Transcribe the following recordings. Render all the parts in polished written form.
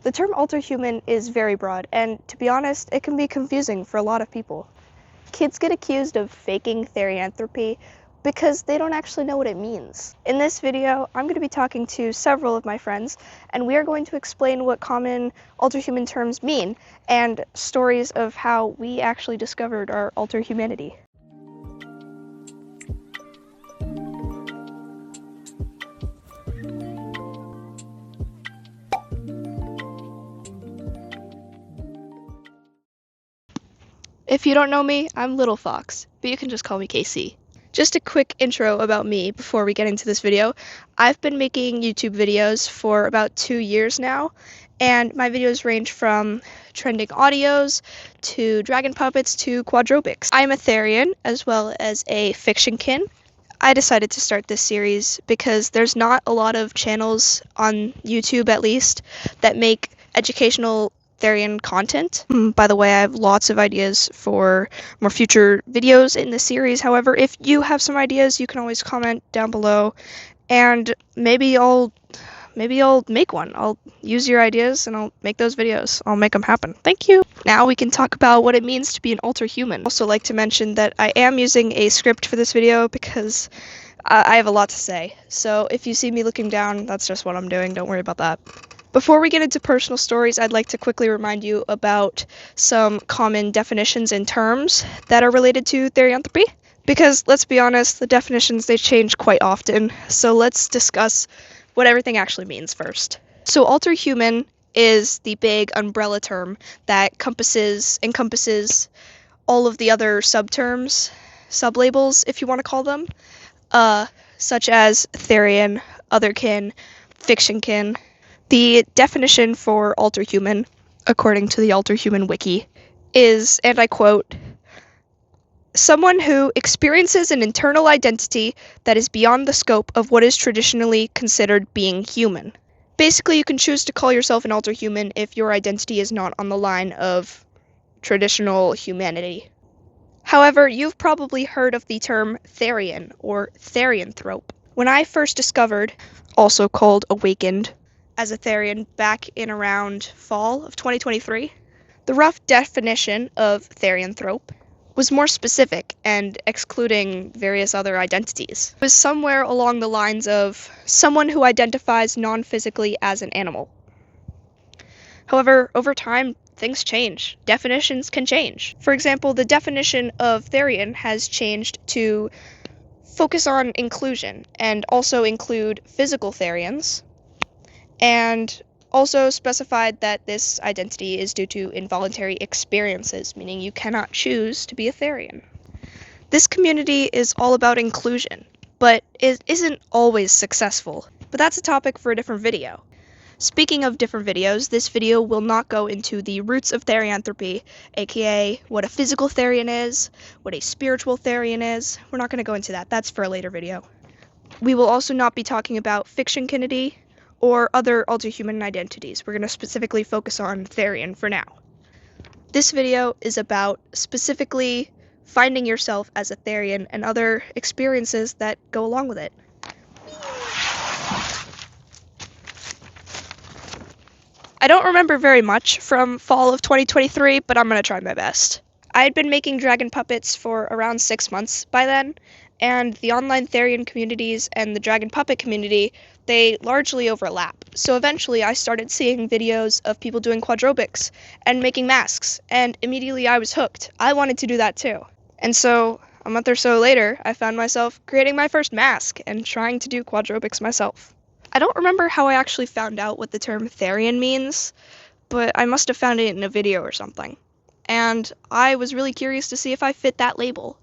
The term Alterhuman is very broad, and to be honest, it can be confusing for a lot of people. Kids get accused of faking therianthropy because they don't actually know what it means. In this video, I'm going to be talking to several of my friends, and we are going to explain what common Alterhuman terms mean, and stories of how we actually discovered our Alterhumanity. If you don't know me, I'm LittleFox, but you can just call me KC. Just a quick intro about me before we get into this video. I've been making YouTube videos for about 2 years now, and my videos range from trending audios to dragon puppets to quadrobics. I'm a therian as well as a fictionkin. I decided to start this series because there's not a lot of channels on YouTube, at least, that make educational therian content. By the way, I have lots of ideas for more future videos in the series. However, if you have some ideas, you can always comment down below, and maybe I'll make one. I'll use your ideas and I'll make those videos. I'll make them happen. Thank you. Now we can talk about what it means to be an Alterhuman. I'd also like to mention that I am using a script for this video because I have a lot to say. So if you see me looking down, that's just what I'm doing. Don't worry about that. Before we get into personal stories, I'd like to quickly remind you about some common definitions and terms that are related to therianthropy. Because, let's be honest, the definitions, they change quite often. So let's discuss what everything actually means first. So Alterhuman is the big umbrella term that encompasses all of the other subterms, sublabels, if you want to call them, such as therian, otherkin, fictionkin. The definition for Alterhuman, according to the Alterhuman wiki, is, and I quote, someone who experiences an internal identity that is beyond the scope of what is traditionally considered being human. Basically, you can choose to call yourself an Alterhuman if your identity is not on the line of traditional humanity. However, you've probably heard of the term therian or therianthrope. When I first discovered, also called awakened, as a therian back in around fall of 2023, the rough definition of therianthrope was more specific and excluding various other identities. It was somewhere along the lines of someone who identifies non-physically as an animal. However, over time, things change. Definitions can change. For example, the definition of therian has changed to focus on inclusion and also include physical therians, and also specified that this identity is due to involuntary experiences, meaning you cannot choose to be a therian. This community is all about inclusion, but it isn't always successful. But that's a topic for a different video. Speaking of different videos, this video will not go into the roots of therianthropy, aka what a physical therian is, what a spiritual therian is. We're not going to go into that. That's for a later video. We will also not be talking about fictionkinity or other Alterhuman identities. We're going to specifically focus on therian for now. This video is about specifically finding yourself as a therian and other experiences that go along with it. I don't remember very much from fall of 2023, but I'm going to try my best. I had been making dragon puppets for around 6 months by then, and the online therian communities and the dragon puppet community, they largely overlap. So eventually I started seeing videos of people doing quadrobics and making masks, and immediately I was hooked. I wanted to do that too. And so a month or so later, I found myself creating my first mask and trying to do quadrobics myself. I don't remember how I actually found out what the term therian means, but I must have found it in a video or something. And I was really curious to see if I fit that label.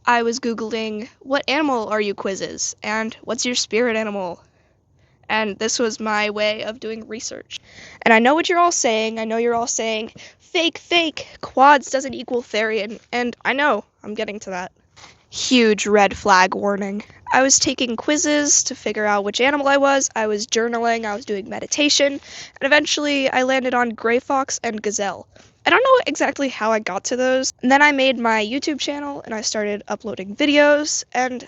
I was Googling, what animal are you quizzes, and what's your spirit animal? And this was my way of doing research. And I know what you're all saying. I know you're all saying, fake, quads doesn't equal therian. And I know, I'm getting to that. Huge red flag warning. I was taking quizzes to figure out which animal I was journaling, I was doing meditation, and eventually I landed on gray fox and gazelle. I don't know exactly how I got to those. And then I made my YouTube channel and I started uploading videos, and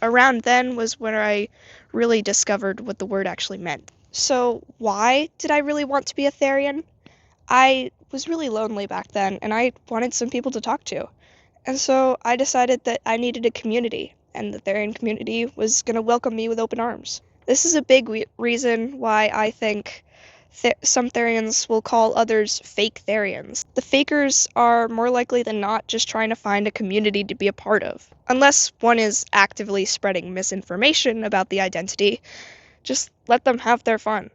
around then was when I really discovered what the word actually meant. So, why did I really want to be a therian? I was really lonely back then, and I wanted some people to talk to. And so I decided that I needed a community, and the therian community was going to welcome me with open arms. This is a big reason why I think some therians will call others fake therians. The fakers are more likely than not just trying to find a community to be a part of. Unless one is actively spreading misinformation about the identity, just let them have their fun.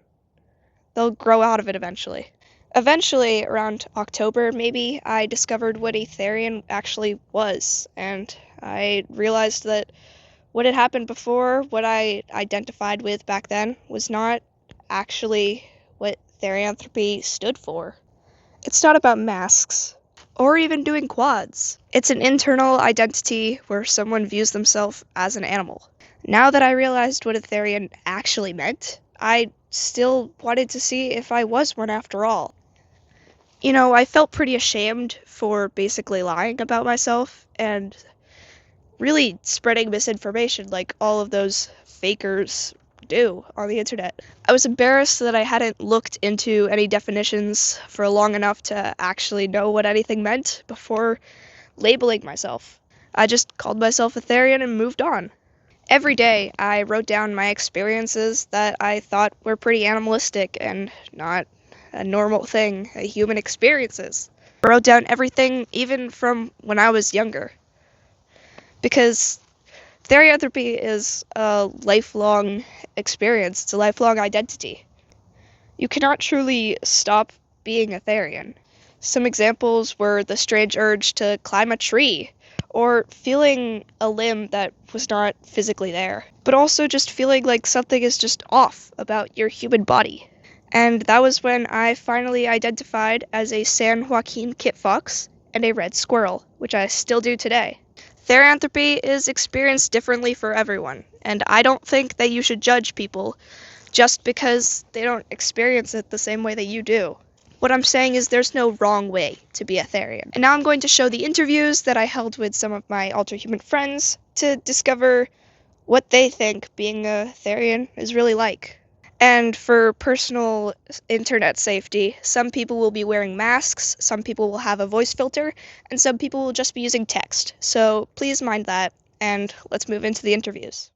They'll grow out of it eventually. Eventually, around October maybe, I discovered what a therian actually was, and I realized that what had happened before, what I identified with back then, was not actually what therianthropy stood for. It's not about masks, or even doing quads. It's an internal identity where someone views themselves as an animal. Now that I realized what a therian actually meant, I still wanted to see if I was one after all. You know, I felt pretty ashamed for basically lying about myself and really spreading misinformation like all of those fakers do on the internet. I was embarrassed that I hadn't looked into any definitions for long enough to actually know what anything meant before labeling myself. I just called myself a therian and moved on. Every day, I wrote down my experiences that I thought were pretty animalistic and not a normal thing a human experiences. I wrote down everything, even from when I was younger. Because therianthropy is a lifelong experience, it's a lifelong identity. You cannot truly stop being a therian. Some examples were the strange urge to climb a tree, or feeling a limb that was not physically there, but also just feeling like something is just off about your human body. And that was when I finally identified as a San Joaquin kit fox and a red squirrel, which I still do today. Therianthropy is experienced differently for everyone, and I don't think that you should judge people just because they don't experience it the same way that you do. What I'm saying is there's no wrong way to be a therian. And now I'm going to show the interviews that I held with some of my Alterhuman friends to discover what they think being a therian is really like. And for personal internet safety, some people will be wearing masks, some people will have a voice filter, and some people will just be using text. So please mind that, and let's move into the interviews.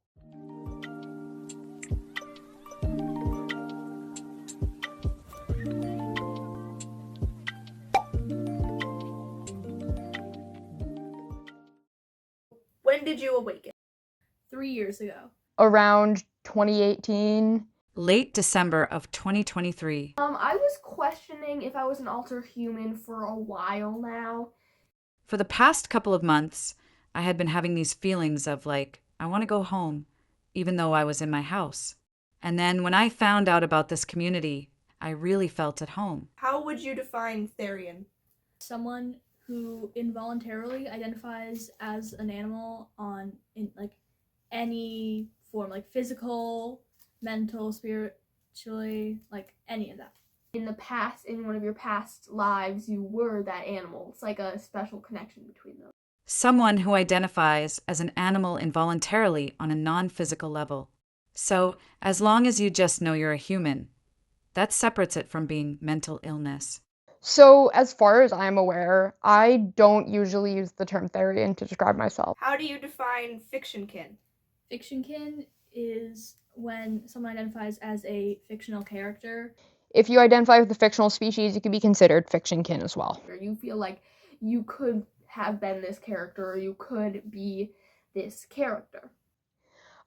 When did you awaken? 3 years ago. Around 2018. Late December of 2023. I was questioning if I was an Alterhuman for a while now. For the past couple of months, I had been having these feelings of like, I want to go home, even though I was in my house. And then when I found out about this community, I really felt at home. How would you define therian? Someone who involuntarily identifies as an animal in any form, like physical, mental, spiritually, like any of that. In the past, in one of your past lives, you were that animal. It's like a special connection between them. Someone who identifies as an animal involuntarily on a non-physical level. So, as long as you just know you're a human, that separates it from being mental illness. So, as far as I'm aware, I don't usually use the term therian to describe myself. How do you define fictionkin? Fictionkin is when someone identifies as a fictional character. If you identify with the fictional species, you can be considered fictionkin as well. Or you feel like you could have been this character, or you could be this character.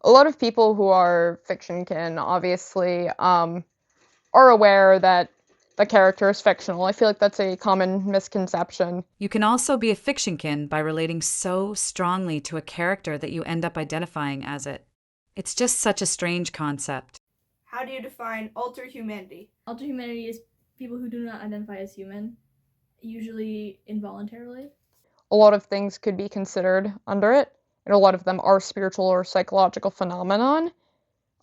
A lot of people who are fictionkin obviously are aware that the character is fictional. I feel like that's a common misconception. You can also be a fictionkin by relating so strongly to a character that you end up identifying as it. It's just such a strange concept. How do you define alterhumanity? Alterhumanity is people who do not identify as human, usually involuntarily. A lot of things could be considered under it, and a lot of them are spiritual or psychological phenomenon.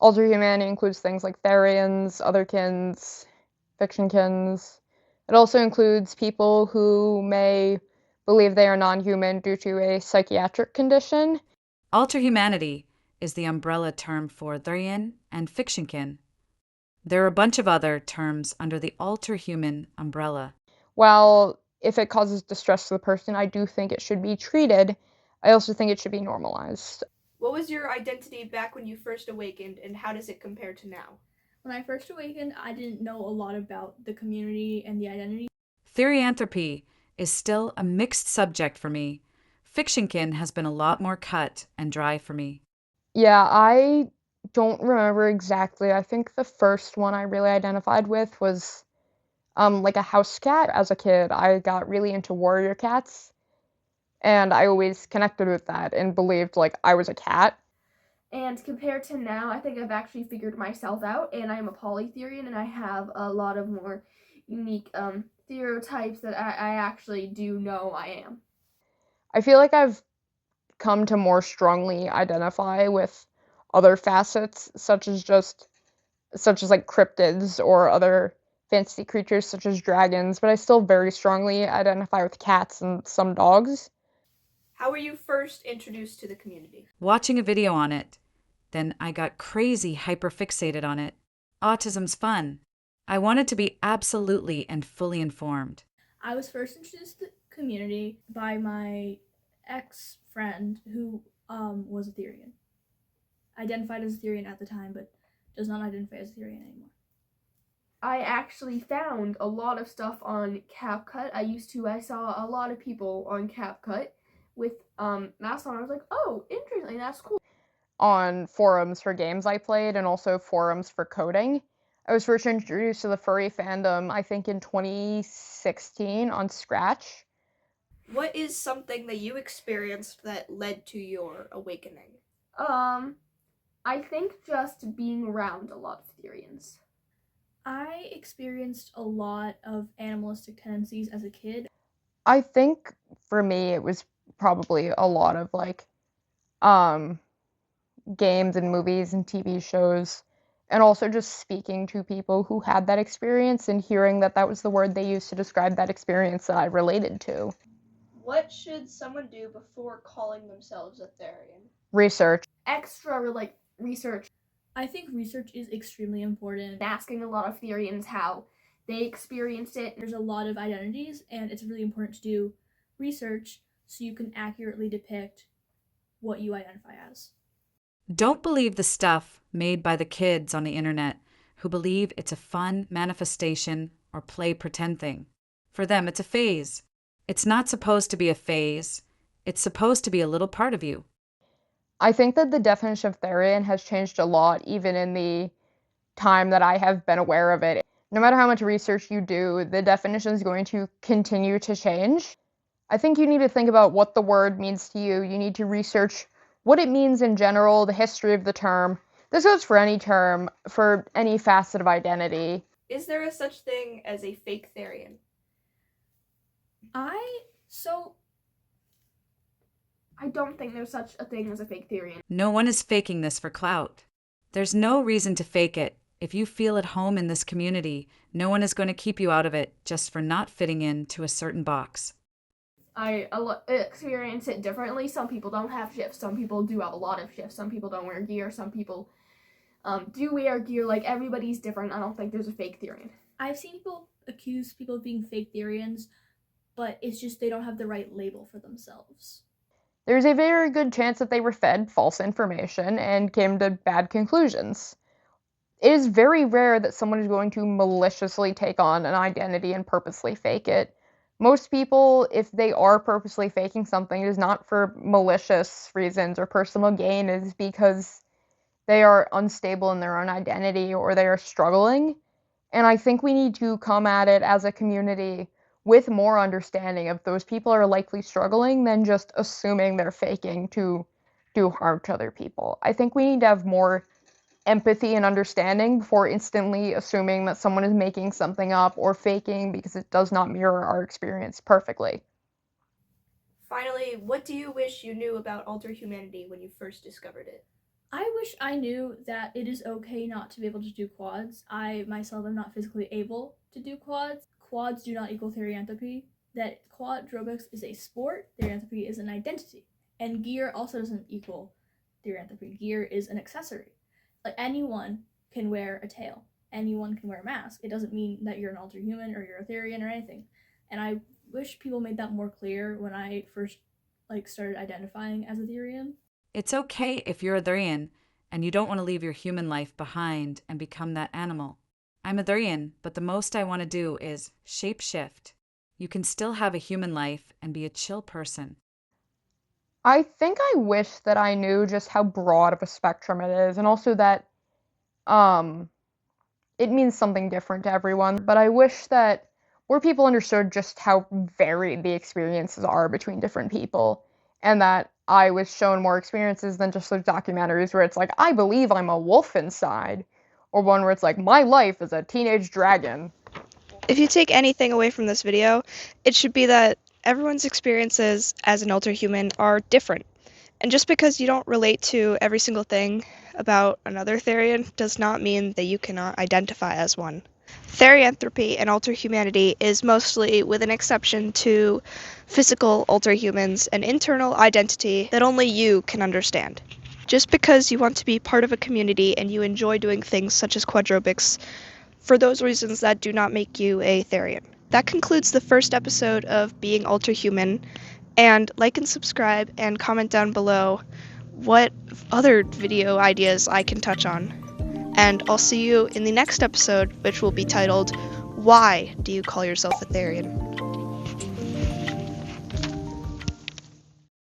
Alterhumanity includes things like therians, otherkins, fictionkins. It also includes people who may believe they are non-human due to a psychiatric condition. Alterhumanity is the umbrella term for therian and fictionkin. There are a bunch of other terms under the Alterhuman umbrella. While if it causes distress to the person, I do think it should be treated. I also think it should be normalized. What was your identity back when you first awakened, and how does it compare to now? When I first awakened, I didn't know a lot about the community and the identity. Therianthropy is still a mixed subject for me. Fictionkin has been a lot more cut and dry for me. Yeah, I don't remember exactly. I think the first one I really identified with was like a house cat. As a kid, I got really into warrior cats, and I always connected with that and believed like I was a cat. And compared to now, I think I've actually figured myself out, and I'm a polytherian, and I have a lot of more unique stereotypes that I actually do know I am. I feel like I've come to more strongly identify with other facets, such as like cryptids or other fantasy creatures such as dragons, but I still very strongly identify with cats and some dogs. How were you first introduced to the community? Watching a video on it. Then I got crazy hyperfixated on it. Autism's fun. I wanted to be absolutely and fully informed. I was first introduced to the community by my ex-friend who was a therian. Identified as a therian at the time, but does not identify as a therian anymore. I actually found a lot of stuff on CapCut. I saw a lot of people on CapCut with masks on. I was like, oh, interesting, that's cool. On forums for games I played and also forums for coding. I was first introduced to the furry fandom, I think, in 2016 on Scratch. What is something that you experienced that led to your awakening? I think just being around a lot of therians. I experienced a lot of animalistic tendencies as a kid. I think for me it was probably a lot of like games and movies and TV shows, and also just speaking to people who had that experience and hearing that that was the word they used to describe that experience that I related to. What should someone do before calling themselves a therian? Research. Extra like research. I think research is extremely important. Asking a lot of therians how they experienced it. There's a lot of identities, and it's really important to do research so you can accurately depict what you identify as. Don't believe the stuff made by the kids on the internet who believe it's a fun manifestation or play pretend thing. For them, it's a phase. It's not supposed to be a phase. It's supposed to be a little part of you. I think that the definition of therian has changed a lot, even in the time that I have been aware of it. No matter how much research you do, the definition is going to continue to change. I think you need to think about what the word means to you. You need to research what it means in general, the history of the term. This goes for any term, for any facet of identity. Is there a such thing as a fake therian? I don't think there's such a thing as a fake therian. No one is faking this for clout. There's no reason to fake it. If you feel at home in this community, no one is going to keep you out of it just for not fitting into a certain box. I experience it differently. Some people don't have shifts. Some people do have a lot of shifts. Some people don't wear gear. Some people do wear gear. Like, everybody's different. I don't think there's a fake therian. I've seen people accuse people of being fake therians, but it's just they don't have the right label for themselves. There's a very good chance that they were fed false information and came to bad conclusions. It is very rare that someone is going to maliciously take on an identity and purposely fake it. Most people, if they are purposely faking something, it is not for malicious reasons or personal gain, it is because they are unstable in their own identity or they are struggling. And I think we need to come at it as a community with more understanding of those people are likely struggling than just assuming they're faking to do harm to other people. I think we need to have more empathy and understanding before instantly assuming that someone is making something up or faking because it does not mirror our experience perfectly. Finally, what do you wish you knew about Alterhumanity when you first discovered it? I wish I knew that it is okay not to be able to do quads. I myself am not physically able to do quads. Quads do not equal therianthropy. That quadrobics is a sport, therianthropy is an identity. And gear also doesn't equal therianthropy. Gear is an accessory. Like, anyone can wear a tail. anyone can wear a mask. It doesn't mean that you're an Alterhuman or you're a therian or anything. And I wish people made that more clear when I first started identifying as a therian. It's okay if you're a therian and you don't want to leave your human life behind and become that animal. I'm a therian, but the most I want to do is shapeshift. You can still have a human life and be a chill person. I think I wish that I knew just how broad of a spectrum it is, and also that it means something different to everyone, but I wish that more people understood just how varied the experiences are between different people, and that I was shown more experiences than just those documentaries where it's like, I believe I'm a wolf inside, or one where it's like, my life is a teenage dragon. If you take anything away from this video, it should be that everyone's experiences as an Alterhuman are different. And just because you don't relate to every single thing about another therian does not mean that you cannot identify as one. Therianthropy and Alterhumanity is mostly, with an exception to physical Alterhumans, an internal identity that only you can understand. Just because you want to be part of a community and you enjoy doing things such as quadrobics, for those reasons that do not make you a therian. That concludes the first episode of Being Alterhuman, and like and subscribe and comment down below what other video ideas I can touch on. And I'll see you in the next episode, which will be titled, Why Do You Call Yourself a Therian?